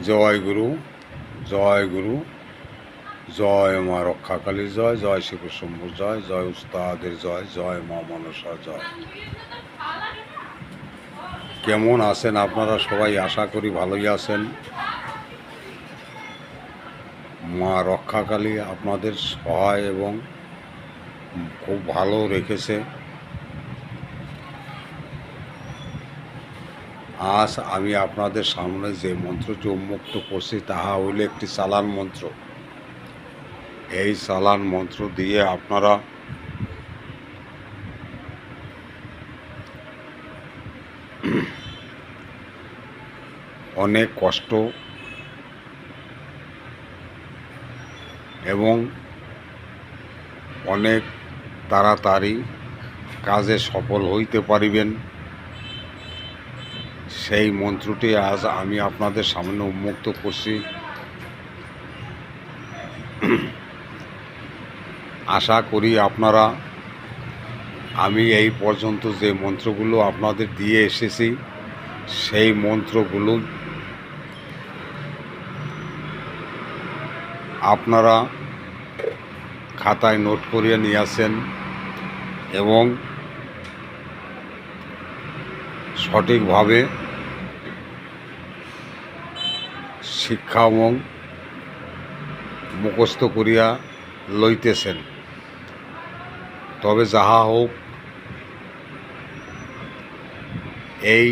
জয় গুরু, জয় গুরু, জয় মা রক্ষাকালী জয়, জয় শিব শম্ভু জয়, জয় উস্তাদের জয়, জয় মা মনসা জয়। কেমন আছেন আপনারা সবাই? আশা করি ভালোই আছেন। মা রক্ষাকালী আপনাদের সহায় এবং খুব ভালো রেখেছে। আজ আমি আপনাদের সামনে যে মন্ত্রটি উন্মুক্ত করছি তাহা হইল একটি চালান মন্ত্র। এই চালান মন্ত্র দিয়ে আপনারা অনেক কষ্ট এবং অনেক তাড়াতাড়ি কাজে সফল হইতে পারিবেন। সেই মন্ত্রটি আজ আমি আপনাদের সামনে উন্মুক্ত করছি। আশা করি আপনারা আমি এই পর্যন্ত যে মন্ত্রগুলো আপনাদের দিয়ে এসেছি সেই মন্ত্রগুলো আপনারা খাতায় নোট করিয়ে নিয়ে আসেন এবং সঠিকভাবে শিক্ষা এবং মুখস্থ করিয়া লইতেছেন। তবে যাহা হোক, এই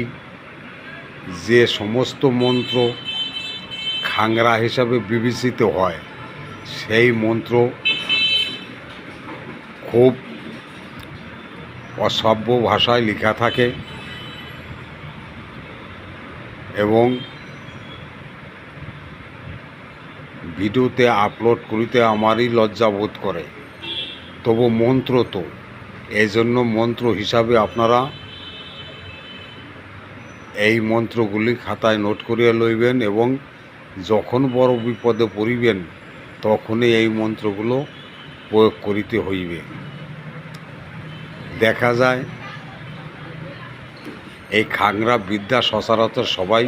যে সমস্ত মন্ত্র খাংরা হিসাবে বিবেচিত হয় সেই মন্ত্র খুব অসভ্য ভাষায় লেখা থাকে এবং ভিডিওতে আপলোড করিতে আমারই লজ্জা বোধ করে। তবু মন্ত্র তো, এই জন্য মন্ত্র হিসাবে আপনারা এই মন্ত্রগুলি খাতায় নোট করিয়া লইবেন এবং যখন বড় বিপদে পড়িবেন তখনই এই মন্ত্রগুলো প্রয়োগ করিতে হইবে। দেখা যায় এই খাংরা বিদ্যা সচরাচর সবাই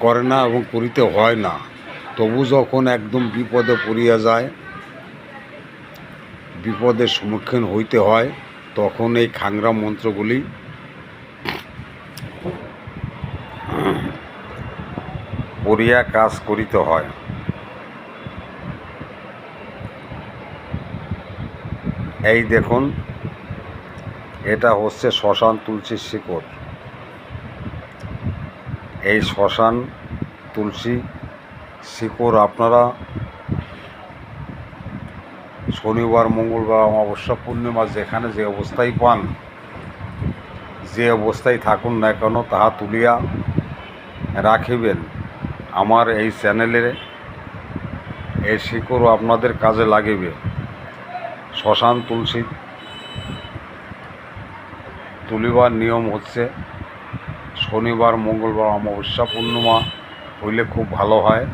করে না এবং করিতে হয় না। তবু যখন একদম বিপদে পড়িয়া যায়, বিপদের সম্মুখীন হইতে হয়, তখন এই খাংরা মন্ত্রগুলি পড়িয়া কাজ করিতে হয়। এই দেখুন, এটা হচ্ছে শ্মশান তুলসীর শিকড়। এই শ্মশান তুলসী শিকড় আপনারা শনিবার, মঙ্গলবার, অমাবস্যা, পূর্ণিমা যেখানে যে অবস্থায় পান, যে অবস্থায় থাকুন না কেন, তাহা তুলিয়া রাখিবেন। আমার এই চ্যানেলে এই শিকড়ও আপনাদের কাজে লাগিবে। শ্মশান তুলসী তুলিবার নিয়ম হচ্ছে শনিবার, মঙ্গলবার, অমাবস্যা, পূর্ণিমা হইলে খুব ভালো হয়।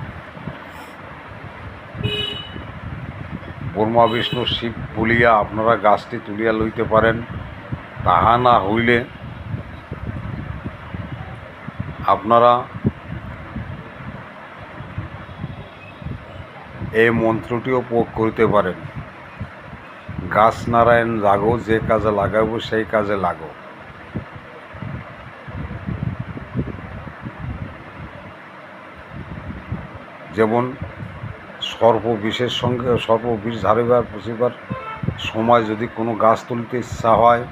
ব্রহ্মা, বিষ্ণু, শিব বলিয়া আপনারা গাছটি তুলিয়া লইতে পারেন। তাহা না হইলে আপনারা এই মন্ত্রটিও প্রয়োগ করিতে পারেন। গাছ নারায়ণ জাগো, যে কাজে লাগাবো সেই কাজে লাগো। যেমন সর্পবিষের সঙ্গে সর্পবিষ ঝাড়িবার পুষিবার সময় যদি কোনো গাছ তুলতে ইচ্ছা হয়,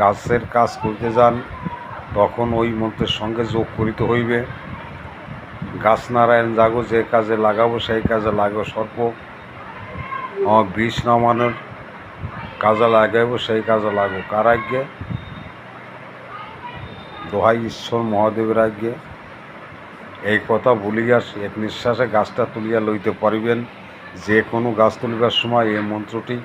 গাছের কাজ করতে যান, তখন ওই মন্ত্রের সঙ্গে যোগ করিতে হইবে। গাছ নারায়ণ জাগো, যে কাজে লাগাবো সেই কাজে লাগো। সর্প বিষ নামানোর কাজে লাগাইব সেই কাজে লাগো। কার আজ্ঞে? দোহাই ঈশ্বর মহাদেবের আজ্ঞে। এই কথা বলিয়া এক নিঃশ্বাসে গাছটা তুলিয়া লইতে পারিবেন। যে কোনো গাছ তুলিবার সময় এই মন্ত্রটি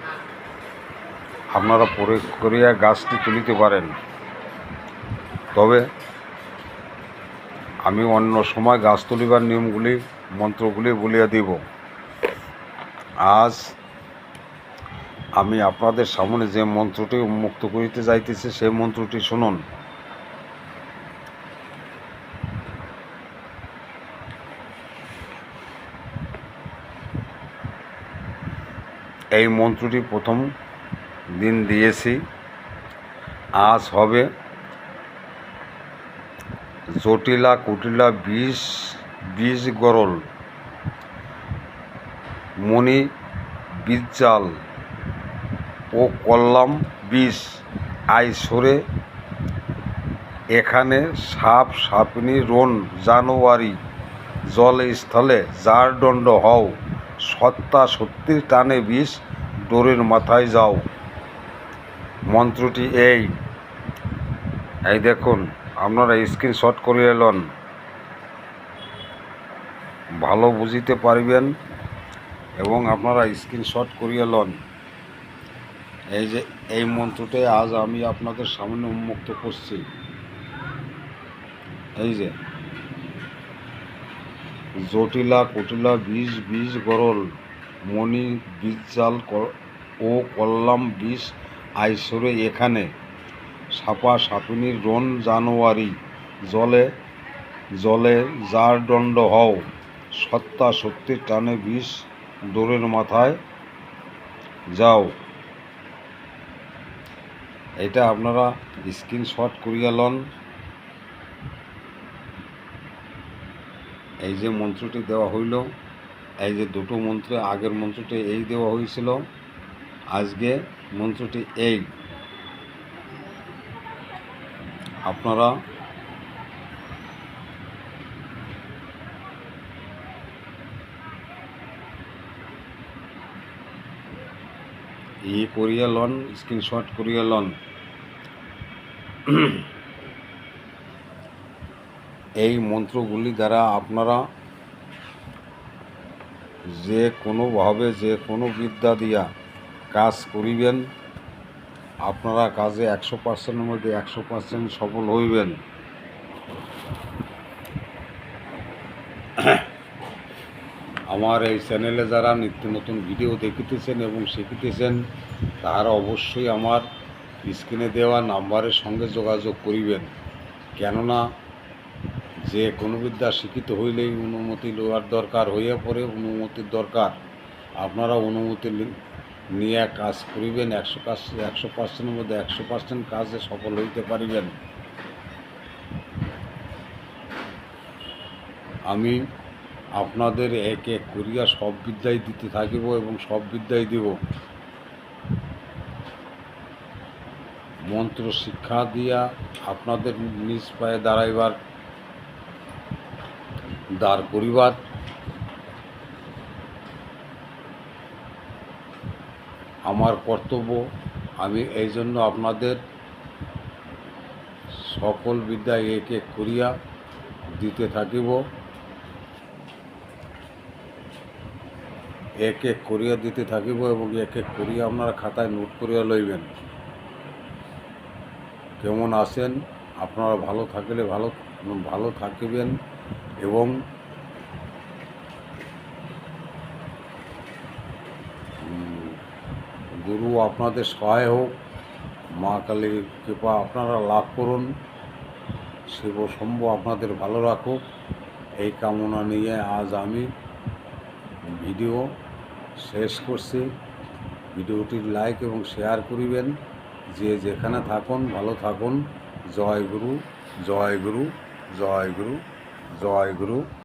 আপনারা প্রয়োগ করিয়া গাছটি তুলিতে পারেন। তবে আমি অন্য সময় গাছ তুলিবার নিয়মগুলি, মন্ত্রগুলি বলিয়া দিব। আজ আমি আপনাদের সামনে যে মন্ত্রটি উন্মুক্ত করিতে যাইতেছি সেই মন্ত্রটি শুনুন। এই মন্ত্রটি প্রথম দিন দিয়েছি। আজ হবে জটিলা কুটিলা বীজ গরল মণি বীজজাল ও কল্লাম বীজ আইসরে এখানে সাপ সাপিনী রোন জানুয়ারি জলে স্থলে যার দণ্ড হও সত্তা সত্যির টানে বিষ ডোরের মাথায় যাও। মন্ত্রটি এই দেখুন, আপনারা স্ক্রিনশট করে এলেন, ভালো বুঝিতে পারবেন এবং আপনারা স্ক্রিনশট করিয়ে লন। এই যে এই মন্ত্রটি আজ আমি আপনাদের সামনে উন্মুক্ত করছি। এই যে জটিলা কুটিলা বীজ গরল মণি বীজজাল ও কল্লাম বীজ আইসরে এখানে সাপা সাপিনীর রোন জানুয়ারি জলে যার দণ্ড হও সত্তা সত্যির টানে বিষ ডোরের মাথায় যাও। এটা আপনারা স্ক্রিনশট করিয়া লন। এই যে মন্ত্রটি দেওয়া হইল, এই যে দুটো মন্ত্রে, আগের মন্ত্রটি এই দেওয়া হয়েছিল, আজকে মন্ত্রটি এই। আপনারা করিয়া লন, স্ক্রিনশট করিয়া লন। এই মন্ত্রগুলি দ্বারা আপনারা যে কোনোভাবে যে কোনো বিদ্যা দিয়া কাজ করিবেন, আপনারা কাজে 100%-এর মধ্যে 100% সফল হইবেন। আমার এই চ্যানেলে যারা নিত্য নতুন ভিডিও দেখিতেছেন এবং শিখিতেছেন, তারা অবশ্যই আমার স্ক্রিনে দেওয়া নাম্বারের সঙ্গে যোগাযোগ করিবেন। কেননা যে কোনো বিদ্যা শিক্ষিত হইলেই অনুমতি লওয়ার দরকার হইয়া পড়ে, অনুমতির দরকার। আপনারা অনুমতি নিয়ে কাজ করিবেন, 100%-এর মধ্যে 100% কাজে সফল হইতে পারিবেন। আমি আপনাদের এক এক করিয়া সব বিদ্যাই দিতে থাকিব এবং সব বিদ্যাই দিব। মন্ত্র শিক্ষা দিয়া আপনাদের নিজ পায়ে দাঁড় করিবার আমার কর্তব্য। আমি এই জন্য আপনাদের সকল বিদ্যা এক এক করিয়া দিতে থাকিব, এক এক করিয়া দিতে থাকিব এবং এক এক করিয়া আপনারা খাতায় নোট করিয়া লইবেন। কেমন আছেন আপনারা? ভালো থাকলে ভালো থাকিবেন এবং গুরু আপনাদের সহায় হোক, মা কালীর কৃপা আপনারা লাভ করুন, শিব শম্ভু আপনাদের ভালো রাখুক, এই কামনা নিয়ে আজ আমি ভিডিও শেষ করছি। ভিডিওটির লাইক এবং শেয়ার করিবেন। যে যেখানে থাকুন ভালো থাকুন। জয় গুরু, জয় গুরু, জয় গুরু, জয় গুরু।